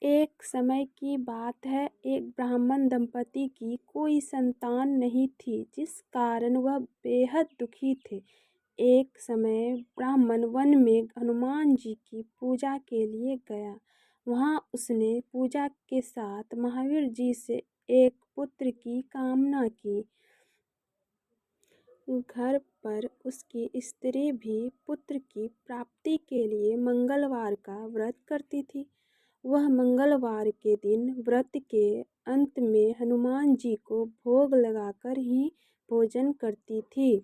एक समय की बात है, एक ब्राह्मण दंपति की कोई संतान नहीं थी, जिस कारण वह बेहद दुखी थे। एक समय ब्राह्मण वन में हनुमान जी की पूजा के लिए गया। वहां उसने पूजा के साथ महावीर जी से एक पुत्र की कामना की। घर पर उसकी स्त्री भी पुत्र की प्राप्ति के लिए मंगलवार का व्रत करती थी। वह मंगलवार के दिन व्रत के अंत में हनुमान जी को भोग लगाकर ही भोजन करती थी।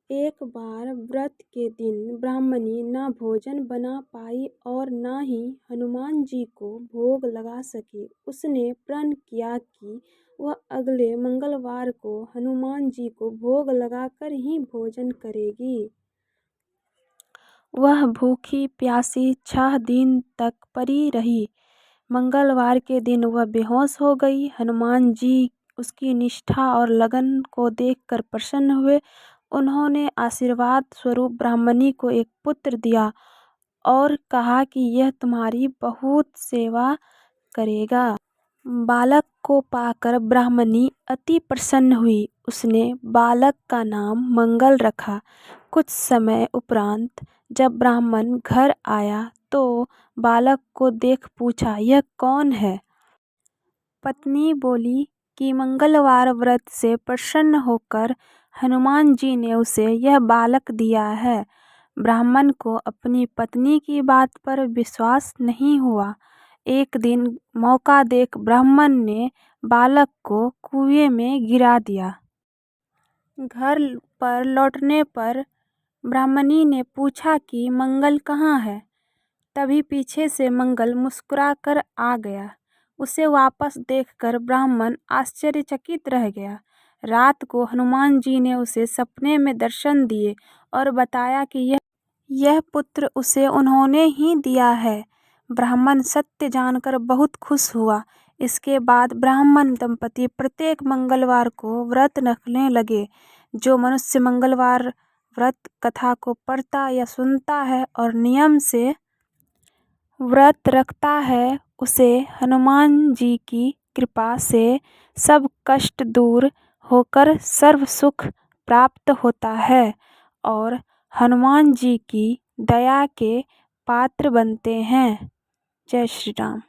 एक बार व्रत के दिन ब्राह्मणी न भोजन बना पाई और न ही हनुमान जी को भोग लगा सकी। उसने प्रण किया कि वह अगले मंगलवार को हनुमान जी को भोग लगाकर ही भोजन करेगी। वह भूखी प्यासी 6 दिन तक पड़ी रही। मंगलवार के दिन वह बेहोश हो गई। हनुमान जी उसकी निष्ठा और लगन को देखकर प्रसन्न हुए। उन्होंने आशीर्वाद स्वरूप ब्राह्मणी को एक पुत्र दिया और कहा कि यह तुम्हारी बहुत सेवा करेगा। बालक को पाकर ब्राह्मणी अति प्रसन्न हुई। उसने बालक का नाम मंगल रखा। कुछ समय उपरांत जब ब्राह्मण घर आया तो बालक को देख पूछा, यह कौन है? पत्नी बोली कि मंगलवार व्रत से प्रसन्न होकर हनुमान जी ने उसे यह बालक दिया है। ब्राह्मण को अपनी पत्नी की बात पर विश्वास नहीं हुआ। एक दिन मौका देख ब्राह्मण ने बालक को कुएं में गिरा दिया। घर पर लौटने पर ब्राह्मणी ने पूछा कि मंगल कहाँ है? तभी पीछे से मंगल मुस्कुराकर आ गया। उसे वापस देखकर ब्राह्मण आश्चर्यचकित रह गया। रात को हनुमान जी ने उसे सपने में दर्शन दिए और बताया कि यह पुत्र उसे उन्होंने ही दिया है। ब्राह्मण सत्य जानकर बहुत खुश हुआ। इसके बाद ब्राह्मण दंपति प्रत्येक मंगलवार को व्रत रखने लगे। जो मनुष्य मंगलवार व्रत कथा को पढ़ता या सुनता है और नियम से व्रत रखता है, उसे हनुमान जी की कृपा से सब कष्ट दूर होकर सर्व सुख प्राप्त होता है और हनुमान जी की दया के पात्र बनते हैं। जय श्री राम।